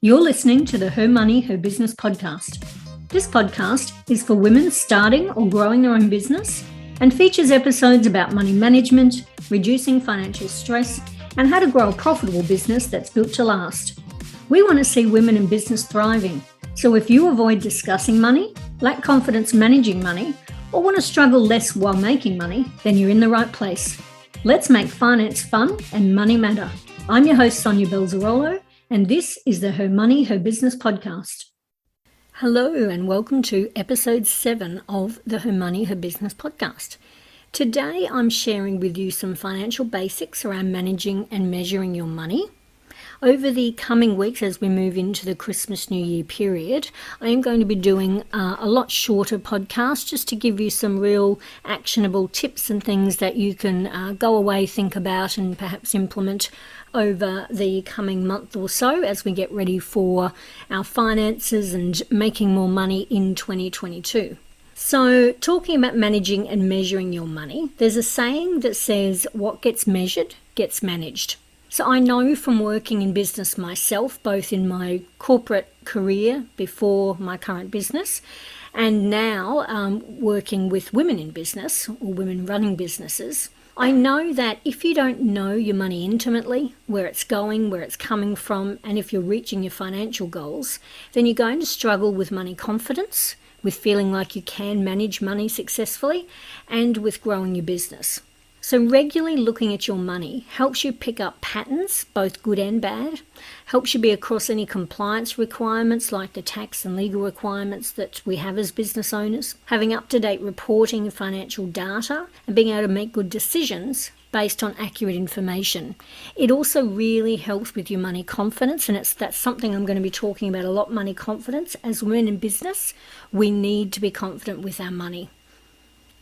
You're listening to the Her Money, Her Business podcast. This podcast is for women starting or growing their own business and features episodes about money management, reducing financial stress, and how to grow a profitable business that's built to last. We want to see women in business thriving. So if you avoid discussing money, lack confidence managing money, or want to struggle less while making money, then you're in the right place. Let's make finance fun and money matter. I'm your host, Sonja Balzarolo, and this is the Her Money, Her Business podcast. Hello, and welcome to episode 7 of the Her Money, Her Business podcast. Today, I'm sharing with you some financial basics around managing and measuring your money. Over the coming weeks, as we move into the Christmas New Year period, I am going to be doing a lot shorter podcast just to give you some real actionable tips and things that you can go away, think about, and perhaps implement over the coming month or so as we get ready for our finances and making more money in 2022. So, talking about managing and measuring your money, there's a saying that says, what gets measured gets managed. So I know from working in business myself, both in my corporate career before my current business, and now working with women in business or women running businesses, I know that if you don't know your money intimately, where it's going, where it's coming from, and if you're reaching your financial goals, then you're going to struggle with money confidence, with feeling like you can manage money successfully, and with growing your business. So regularly looking at your money helps you pick up patterns, both good and bad, helps you be across any compliance requirements like the tax and legal requirements that we have as business owners, having up-to-date reporting and financial data, and being able to make good decisions based on accurate information. It also really helps with your money confidence, and that's something I'm going to be talking about a lot, money confidence. As women in business, we need to be confident with our money.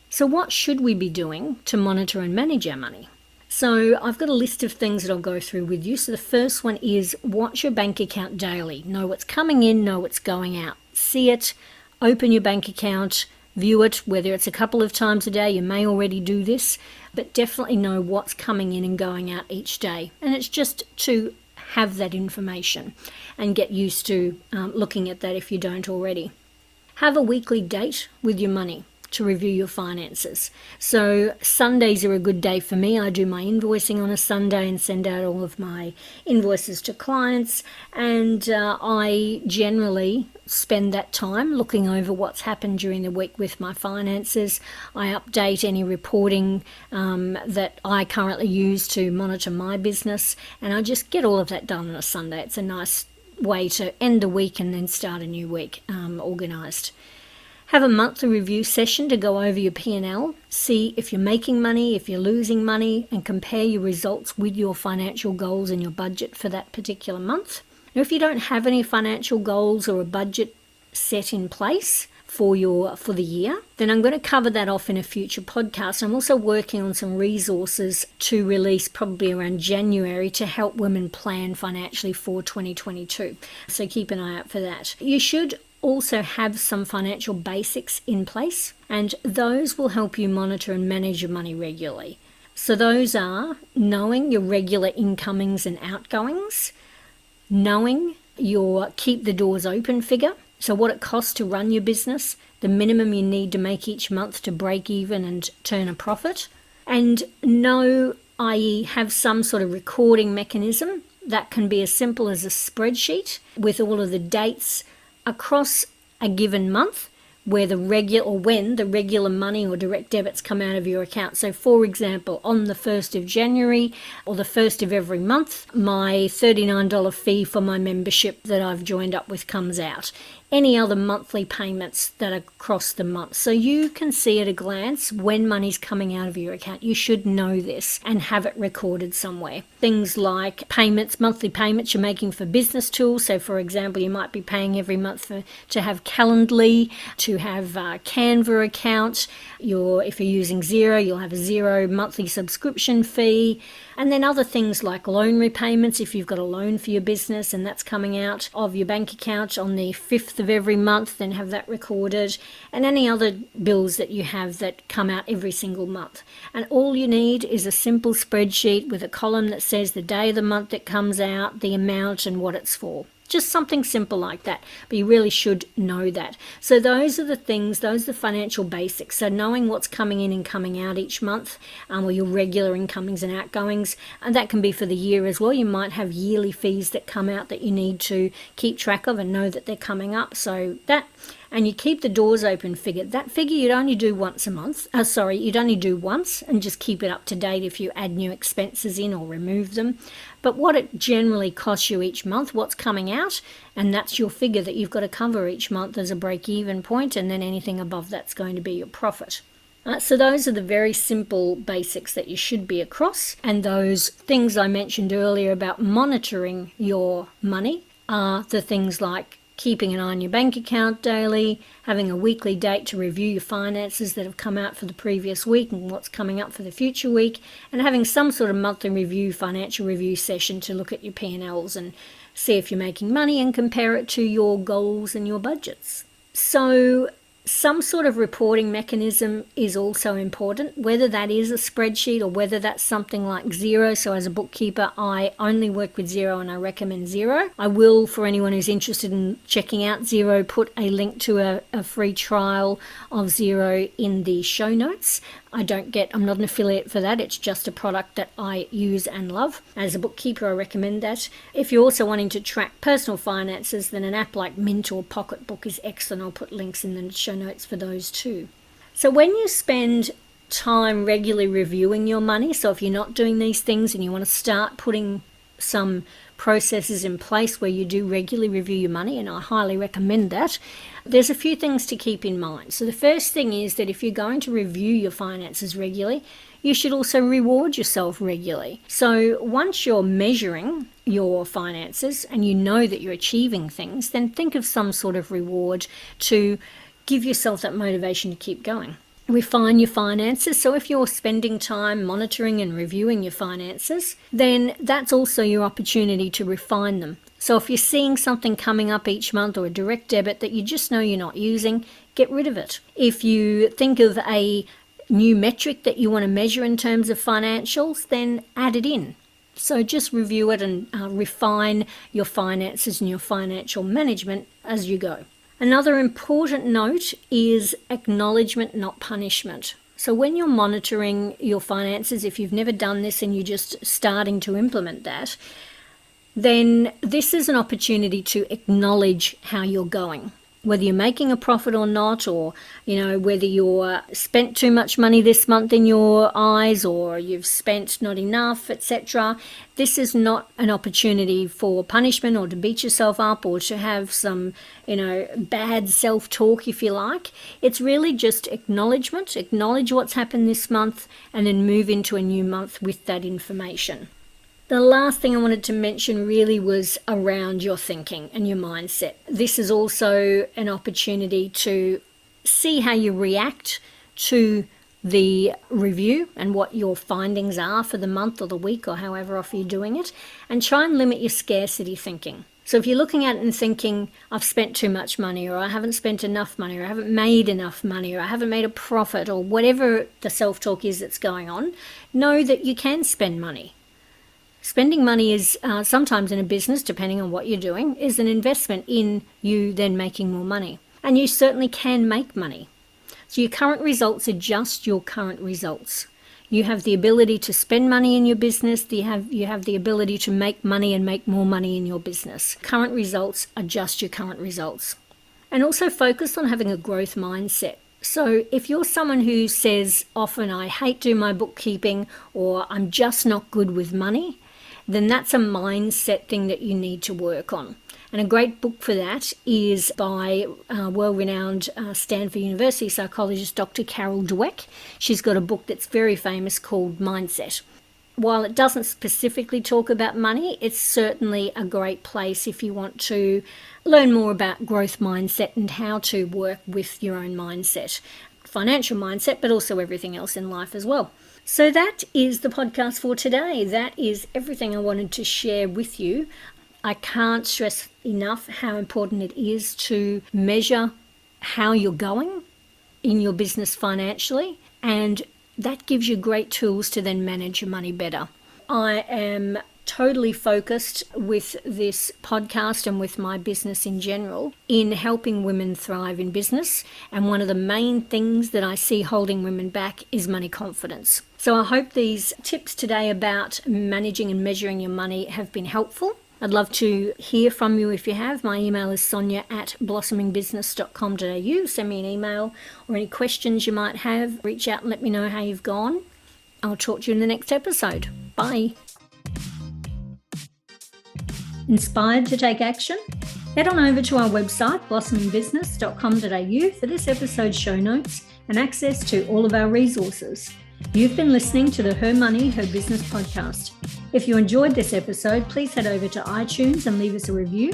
So what should we be doing to monitor and manage our money? So I've got a list of things that I'll go through with you. So the first one is watch your bank account daily. Know what's coming in, know what's going out. See it, open your bank account, view it, whether it's a couple of times a day. You may already do this, but definitely know what's coming in and going out each day. And it's just to have that information and get used to looking at that if you don't already. Have a weekly date with your money to review your finances. So Sundays are a good day for me. I do my invoicing on a Sunday and send out all of my invoices to clients, and I generally spend that time looking over what's happened during the week with my finances. I update any reporting that I currently use to monitor my business, and I just get all of that done on a Sunday. It's a nice way to end the week and then start a new week organised. Have a monthly review session to go over your P&L, see if you're making money, if you're losing money, and compare your results with your financial goals and your budget for that particular month. Now, if you don't have any financial goals or a budget set in place for the year, then I'm going to cover that off in a future podcast. I'm also working on some resources to release probably around January to help women plan financially for 2022. So keep an eye out for that. You should also have some financial basics in place, and those will help you monitor and manage your money regularly. So those are knowing your regular incomings and outgoings, knowing your keep the doors open figure, so what it costs to run your business, the minimum you need to make each month to break even and turn a profit, and know, i.e. have some sort of recording mechanism that can be as simple as a spreadsheet with all of the dates across a given month when the regular money or direct debits come out of your account. So for example, on the 1st of January or the 1st of every month, my $39 fee for my membership that I've joined up with comes out. Any other monthly payments that are across the month. So you can see at a glance when money's coming out of your account. You should know this and have it recorded somewhere. Things like payments, monthly payments you're making for business tools. So for example, you might be paying every month to have Calendly, to have a Canva account. If you're using Xero, you'll have a Xero monthly subscription fee. And then other things like loan repayments, if you've got a loan for your business and that's coming out of your bank account on the 5th of every month, then have that recorded. And any other bills that you have that come out every single month. And all you need is a simple spreadsheet with a column that says the day of the month it comes out, the amount and what it's for. Just something simple like that, but you really should know that. So those are the things, those are the financial basics. So knowing what's coming in and coming out each month, or your regular incomings and outgoings, and that can be for the year as well. You might have yearly fees that come out that you need to keep track of and know that they're coming up. So that, and you keep the doors open figure. That figure you'd only do once a month. You'd only do once and just keep it up to date if you add new expenses in or remove them. But what it generally costs you each month, what's coming out, and that's your figure that you've got to cover each month as a break-even point, and then anything above that's going to be your profit. So those are the very simple basics that you should be across, and those things I mentioned earlier about monitoring your money are the things like keeping an eye on your bank account daily, having a weekly date to review your finances that have come out for the previous week and what's coming up for the future week, and having some sort of monthly review, financial review session to look at your P&Ls and see if you're making money and compare it to your goals and your budgets. So some sort of reporting mechanism is also important, whether that is a spreadsheet or whether that's something like Xero. So as a bookkeeper, I only work with Xero and I recommend Xero. I will, for anyone who's interested in checking out Xero, put a link to a free trial of Xero in the show notes. I'm not an affiliate for that. It's just a product that I use and love. As a bookkeeper, I recommend that. If you're also wanting to track personal finances, then an app like Mint or Pocketbook is excellent. I'll put links in the show notes for those too. So when you spend time regularly reviewing your money, so if you're not doing these things and you want to start putting some processes in place where you do regularly review your money, and I highly recommend that, there's a few things to keep in mind. So the first thing is that if you're going to review your finances regularly, you should also reward yourself regularly. So once you're measuring your finances and you know that you're achieving things, then think of some sort of reward to give yourself that motivation to keep going. Refine your finances. So if you're spending time monitoring and reviewing your finances, then that's also your opportunity to refine them. So if you're seeing something coming up each month or a direct debit that you just know you're not using, get rid of it. If you think of a new metric that you want to measure in terms of financials, then add it in. So just review it and refine your finances and your financial management as you go. Another important note is acknowledgement, not punishment. So when you're monitoring your finances, if you've never done this and you're just starting to implement that, then this is an opportunity to acknowledge how you're going. Whether you're making a profit or not, or whether you're spent too much money this month in your eyes, or you've spent not enough, etc. This is not an opportunity for punishment or to beat yourself up or to have some, bad self-talk, if you like. It's really just acknowledgement. Acknowledge what's happened this month and then move into a new month with that information. The last thing I wanted to mention really was around your thinking and your mindset. This is also an opportunity to see how you react to the review and what your findings are for the month or the week or however often you're doing it, and try and limit your scarcity thinking. So if you're looking at it and thinking, I've spent too much money, or I haven't spent enough money, or I haven't made enough money, or I haven't made a profit, or whatever the self-talk is that's going on, know that you can spend money. Spending money is sometimes in a business, depending on what you're doing, is an investment in you then making more money. And you certainly can make money. So your current results are just your current results. You have the ability to spend money in your business. You have the ability to make money and make more money in your business. Current results are just your current results. And also focus on having a growth mindset. So if you're someone who says often, I hate doing my bookkeeping, or I'm just not good with money, then that's a mindset thing that you need to work on. And a great book for that is by well-renowned Stanford University psychologist Dr. Carol Dweck. She's got a book that's very famous called Mindset. While it doesn't specifically talk about money, it's certainly a great place if you want to learn more about growth mindset and how to work with your own mindset, financial mindset, but also everything else in life as well. So that is the podcast for today. That is everything I wanted to share with you. I can't stress enough how important it is to measure how you're going in your business financially, and that gives you great tools to then manage your money better. I am totally focused with this podcast and with my business in general in helping women thrive in business. And one of the main things that I see holding women back is money confidence. So I hope these tips today about managing and measuring your money have been helpful. I'd love to hear from you if you have. My email is sonia@blossomingbusiness.com.au. Send me an email or any questions you might have. Reach out and let me know how you've gone. I'll talk to you in the next episode. Bye. Inspired to take action? Head on over to our website, blossomingbusiness.com.au, for this episode's show notes and access to all of our resources. You've been listening to the Her Money, Her Business podcast. If you enjoyed this episode, please head over to iTunes and leave us a review.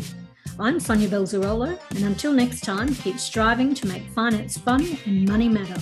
I'm Sonja Balzarolo, and until next time, keep striving to make finance fun and money matter.